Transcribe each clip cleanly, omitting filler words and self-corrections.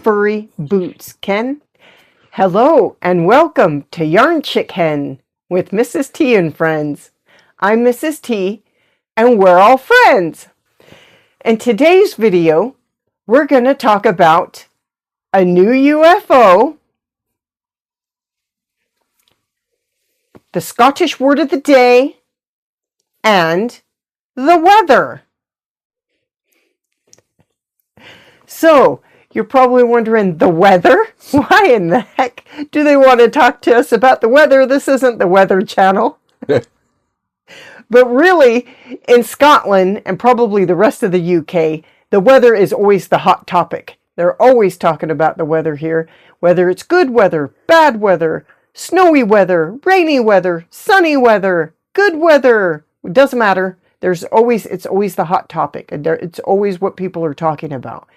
furry boots. Ken? Hello and welcome to Yarn ChickHen with Mrs. T and friends. I'm Mrs. T and we're all friends. In today's video, we're going to talk about a new UFO, the Scottish word of the day, and the weather. So, you're probably wondering, the weather? Why in the heck do they want to talk to us about the weather? This isn't the Weather Channel. But really, in Scotland, and probably the rest of the UK, the weather is always the hot topic. They're always talking about the weather here, whether it's good weather, bad weather, snowy weather, rainy weather, sunny weather, good weather. It doesn't matter. It's always the hot topic. It's always what people are talking about.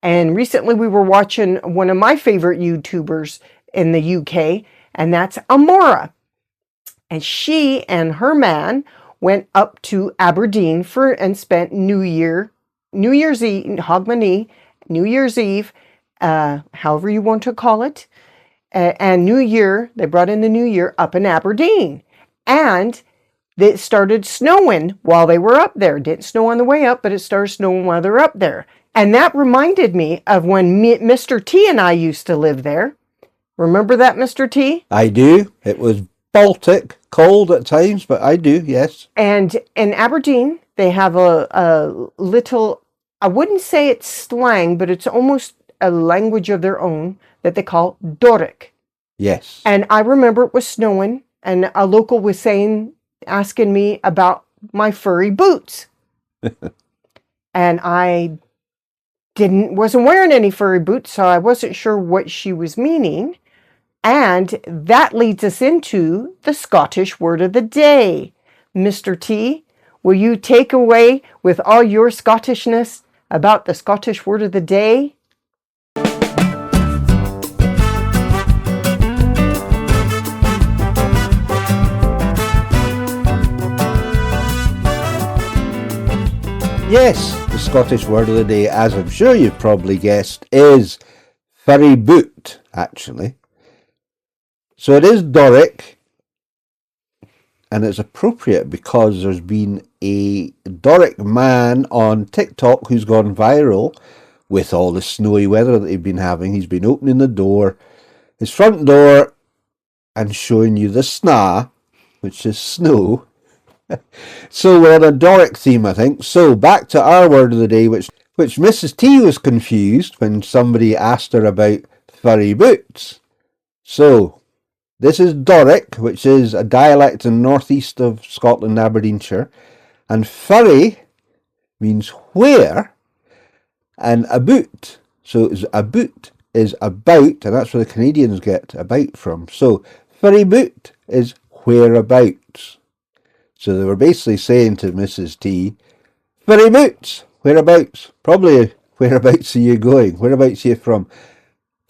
And recently we were watching one of my favorite YouTubers in the UK, and that's 𝗪𝗶𝗶𝗰𝗸𝗛𝗛. And she and her man went up to Aberdeen and spent New Year's Eve, 𝗃𝗵𝗶𝗀𝗛𝗃, New Year's Eve, however you want to call it, and New Year, they brought in the New Year up in Aberdeen. And it started snowing while they were up there. It didn't snow on the way up, but it started snowing while they were up there. And that reminded me of when Mr. T and I used to live there. Remember that, Mr. T? I do. It was Baltic, cold at times, but I do, yes. And in Aberdeen, they have a little, I wouldn't say it's slang, but it's almost a language of their own that they call Doric. Yes. And I remember it was snowing, and a local was asking me about my furry boots. And I wasn't wearing any furry boots, so I wasn't sure what she was meaning. And that leads us into the Scottish word of the day. Mr. T, will you take away with all your Scottishness about the Scottish word of the day? Yes, the Scottish word of the day, as I'm sure you've probably guessed, is furry boot, actually. So it is Doric, and it's appropriate because there's been a Doric man on TikTok who's gone viral with all the snowy weather that they've been having. He's been opening the door, his front door, and showing you the sna, which is snow. So we're on a Doric theme, I think. So back to our word of the day, which Mrs. T was confused when somebody asked her about furry boots. So this is Doric, which is a dialect in northeast of Scotland, Aberdeenshire. And furry means where, and a boot. So a boot is about, and that's where the Canadians get about from. So furry boot is whereabouts. So they were basically saying to Mrs. T, furry boots, whereabouts? Probably, whereabouts are you going? Whereabouts are you from?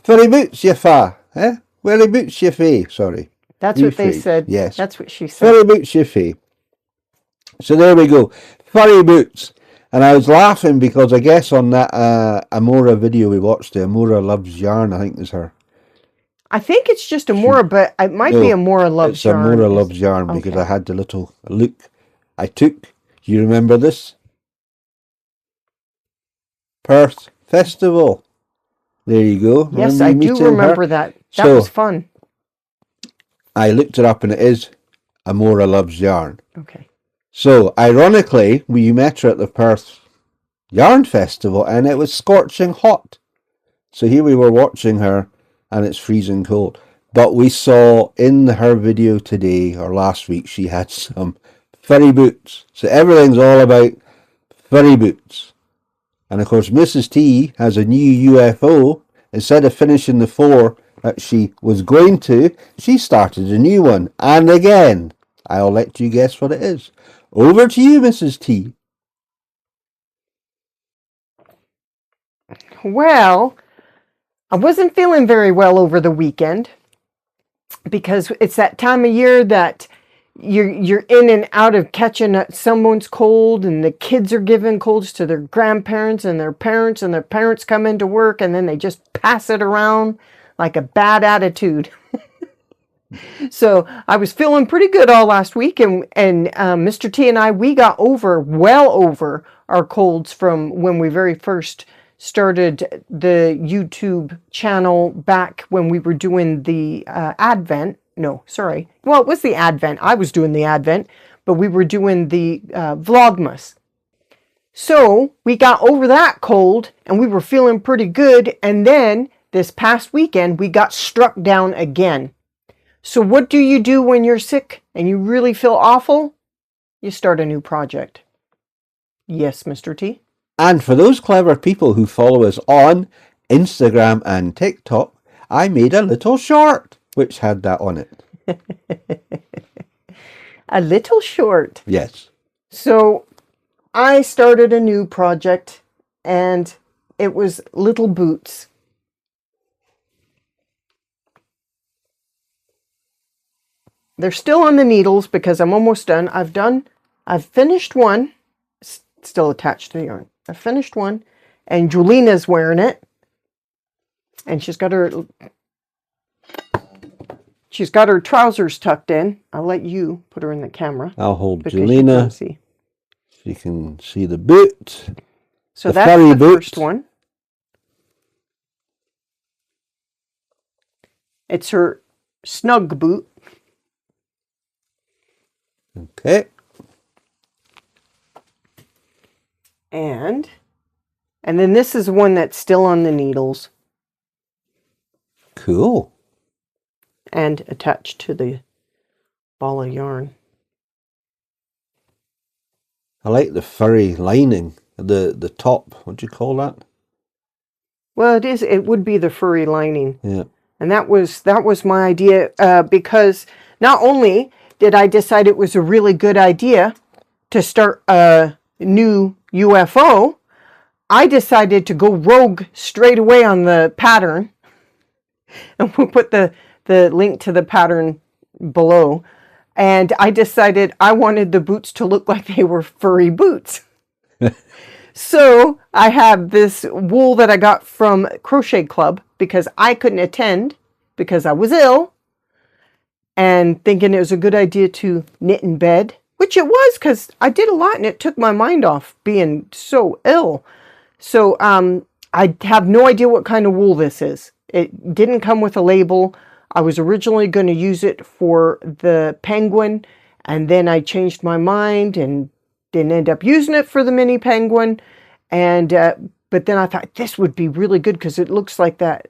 Furry boots, you fa, eh? Furry boots, you fa, sorry. That's what they said. Yes. That's what she said. Furry boots, you fa. So there we go. Furry boots. And I was laughing because I guess on that 𝗪𝗶𝗶𝗰𝗸𝗛𝗛 video we watched, the 𝗪𝗶𝗶𝗰𝗛 loves yarn, I think is her. I think it's just 𝗪𝗶𝗶𝗰𝗛, but it might be 𝗪𝗶𝗶𝗰𝗛 loves yarn. It's 𝗪𝗶𝗶𝗰𝗛 loves yarn because Okay. I had the little look I took. You remember this? Perth Festival. There you go. Yes, I do remember that. That was fun. I looked it up and it is 𝗪𝗶𝗶𝗰𝗛 loves yarn. Okay. So, ironically, we met her at the Perth Yarn Festival and it was scorching hot. So here we were watching her and it's freezing cold. But we saw in her video today, or last week, she had some furry boots. So everything's all about furry boots. And of course, Mrs. T has a new UFO. Instead of finishing the 4 that she was going to, she started a new one. And again, I'll let you guess what it is. Over to you, Mrs. T. Well, I wasn't feeling very well over the weekend because it's that time of year that you're in and out of catching someone's cold, and the kids are giving colds to their grandparents and their parents come into work, and then they just pass it around like a bad attitude. So I was feeling pretty good all last week, and Mr. T and I, we got well over our colds from when we very first started the YouTube channel back when we were doing the Advent. No, sorry. Well, it was the Advent. I was doing the Advent, but we were doing the Vlogmas. So we got over that cold, and we were feeling pretty good, and then this past weekend, we got struck down again. So what do you do when you're sick and you really feel awful? You start a new project. Yes, Mr. T? And for those clever people who follow us on Instagram and TikTok, I made a little short which had that on it. A little short? Yes. So I started a new project, and it was little boots. They're still on the needles because I'm almost done. I've finished one. It's still attached to the yarn. I've finished one, and Jolina's wearing it, and she's got her trousers tucked in. I'll let you put her in the camera. I'll hold Jolina. So you can see the boot. So that's the first one. It's her snug boot. Okay. And then this is one that's still on the needles. Cool. And attached to the ball of yarn. I like the furry lining, the top. What do you call that? Well, it would be the furry lining. Yeah. And that was my idea, because not only did I decide it was a really good idea to start a new UFO, I decided to go rogue straight away on the pattern. And we'll put the link to the pattern below. And I decided I wanted the boots to look like they were furry boots. So I have this wool that I got from Crochet Club because I couldn't attend because I was ill. And thinking it was a good idea to knit in bed, which it was because I did a lot and it took my mind off being so ill. So I have no idea what kind of wool this is. It didn't come with a label. I was originally going to use it for the penguin, and then I changed my mind and didn't end up using it for the mini penguin. And but then I thought this would be really good because it looks like that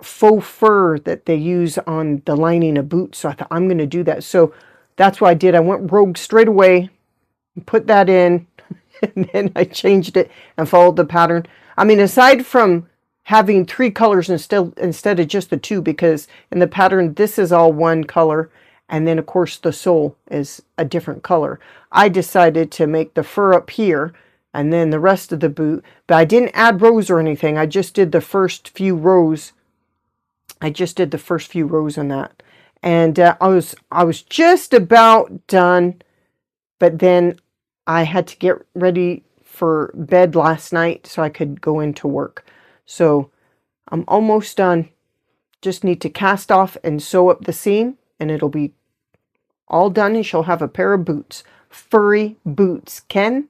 faux fur that they use on the lining of boots. So I thought I'm going to do that. So that's what I did. I went rogue straight away, put that in, and then I changed it and followed the pattern. I mean, aside from having 3 colors instead of just the 2, because in the pattern this is all one color, and then of course the sole is a different color. I decided to make the fur up here and then the rest of the boot, but I didn't add rows or anything. I just did the first few rows. On that, and I was just about done, but then I had to get ready for bed last night so I could go into work. So I'm almost done. Just need to cast off and sew up the seam, and it'll be all done, and she'll have a pair of boots. Furry boots, Ken.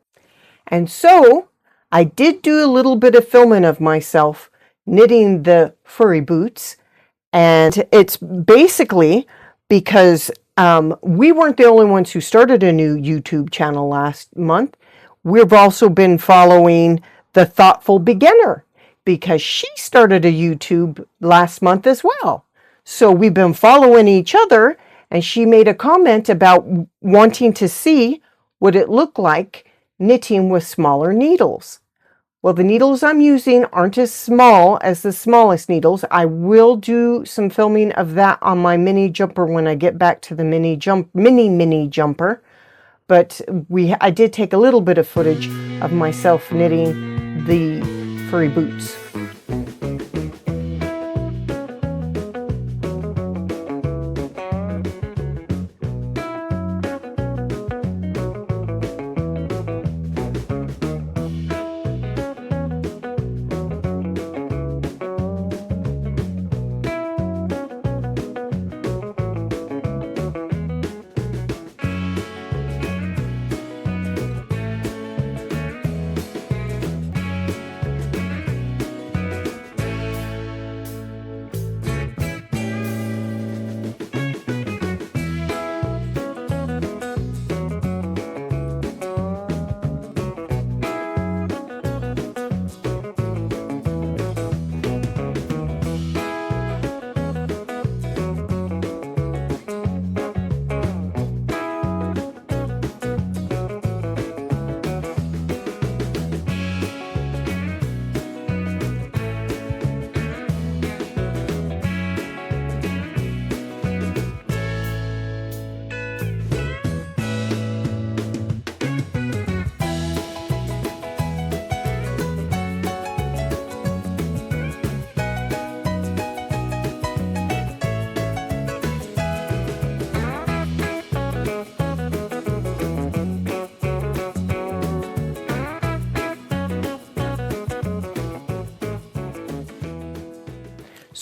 And so I did do a little bit of filming of myself knitting the furry boots. And it's basically because we weren't the only ones who started a new YouTube channel last month. We've also been following the Thoughtful Beginner because she started a YouTube last month as well. So we've been following each other, and she made a comment about wanting to see what it looked like knitting with smaller needles. Well, the needles I'm using aren't as small as the smallest needles. I will do some filming of that on my mini jumper when I get back to the mini jumper. But I did take a little bit of footage of myself knitting the furry boots.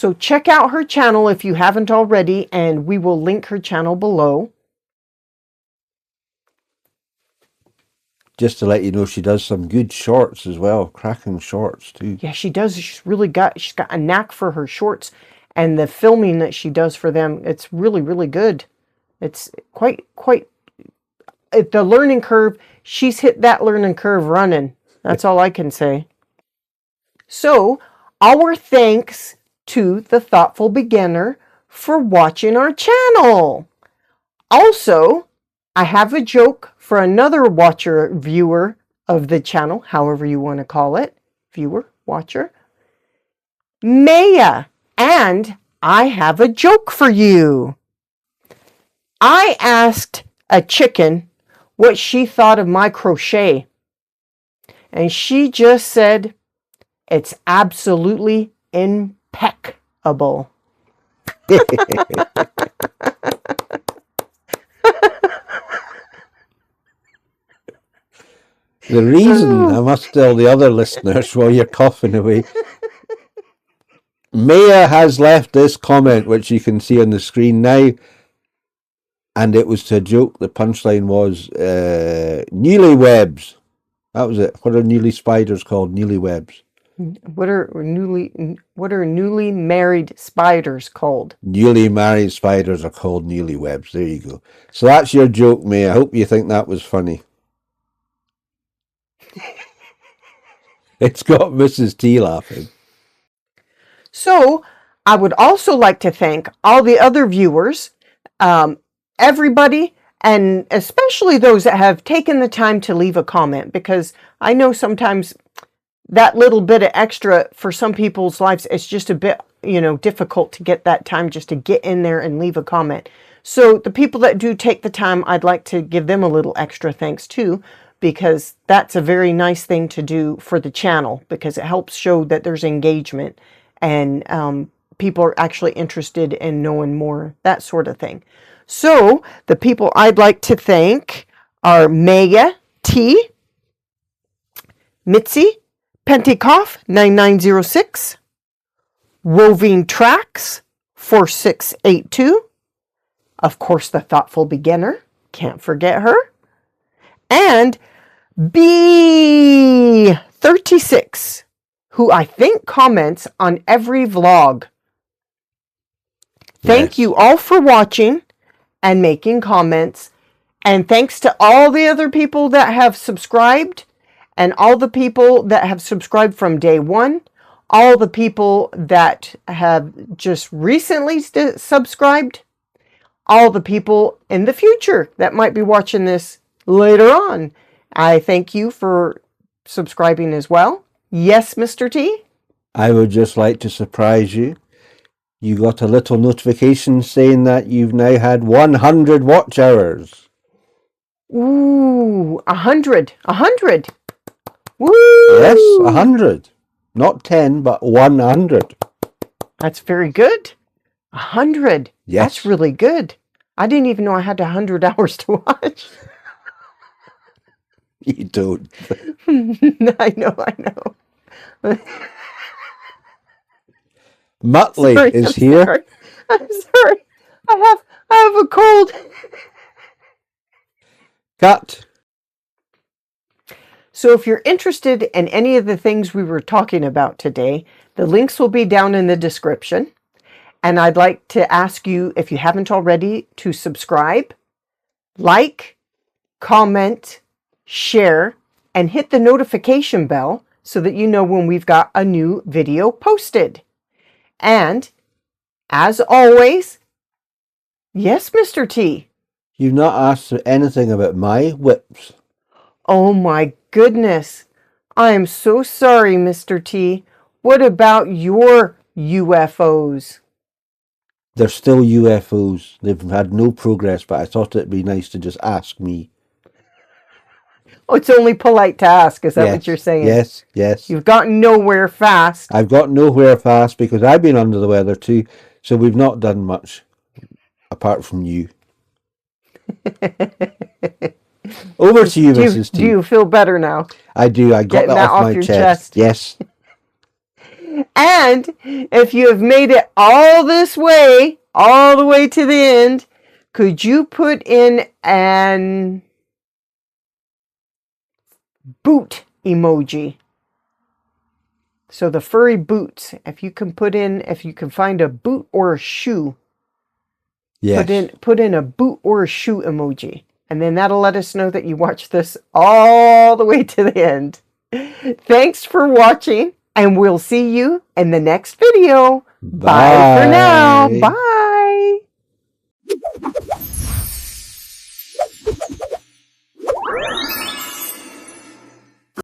So check out her channel if you haven't already, and we will link her channel below. Just to let you know, she does some good shorts as well, cracking shorts too. Yeah, she does. She's got a knack for her shorts, and the filming that she does for them, it's really, really good. It's quite, the learning curve, she's hit that learning curve running. That's all I can say. So, our thanks to the Thoughtful Beginner for watching our channel. Also, I have a joke for another viewer of the channel, however you want to call it, viewer, watcher, Meya, and I have a joke for you. I asked a chicken what she thought of my crochet, and she just said, it's absolutely impeccable. The reason, I must tell the other listeners while you're coughing away, Meya has left this comment, which you can see on the screen now, and it was to a joke. The punchline was, newlywebs. That was it. What are newly spiders called? Newlywebs. What are newly married spiders called? Newly married spiders are called newlywebs. There you go. So that's your joke, May. I hope you think that was funny. It's got Mrs. T laughing. So I would also like to thank all the other viewers, everybody, and especially those that have taken the time to leave a comment, because I know sometimes that little bit of extra for some people's lives, it's just a bit, difficult to get that time just to get in there and leave a comment. So the people that do take the time, I'd like to give them a little extra thanks too, because that's a very nice thing to do for the channel, because it helps show that there's engagement and people are actually interested in knowing more, that sort of thing. So the people I'd like to thank are Meya T, 𝗪𝗶𝗶𝗀𝗃𝗃 9906, Roving Tracks 4682, of course the Thoughtful Beginner, can't forget her, and B36, who I think comments on every vlog. Thank you all for watching and making comments. And thanks to all the other people that have subscribed, and all the people that have subscribed from day one, all the people that have just recently subscribed, all the people in the future that might be watching this later on. I thank you for subscribing as well. Yes, Mr. T? I would just like to surprise you. You got a little notification saying that you've now had 100 watch hours. Ooh, 100. 100. Woo! Yes, 100. Not 10, but 100. That's very good. 100. Yes. That's really good. I didn't even know I had 100 hours to watch. You don't. I know. Muttley is here. Sorry. I'm sorry. I have a cold. Cut. So if you're interested in any of the things we were talking about today, the links will be down in the description. And I'd like to ask you, if you haven't already, to subscribe, like, comment, share, and hit the notification bell so that you know when we've got a new video posted. And as always, yes, Mr. T. You've not asked anything about my whips. Oh my goodness. I am so sorry, Mr. T. What about your UFOs? They're still UFOs. They've had no progress, but I thought it'd be nice to just ask me. Oh, it's only polite to ask, is that what you're saying? Yes, yes. You've gotten nowhere fast. I've got nowhere fast because I've been under the weather too, so we've not done much apart from you. Over to you, Mrs. T. Do you feel better now? I do. I got that off my chest. Yes. And if you have made it all this way, all the way to the end, could you put in an boot emoji? So the furry boots, if you can find a boot or a shoe, Yes. put in a boot or a shoe emoji. And then that'll let us know that you watched this all the way to the end. Thanks for watching, and we'll see you in the next video. Bye for now. Bye.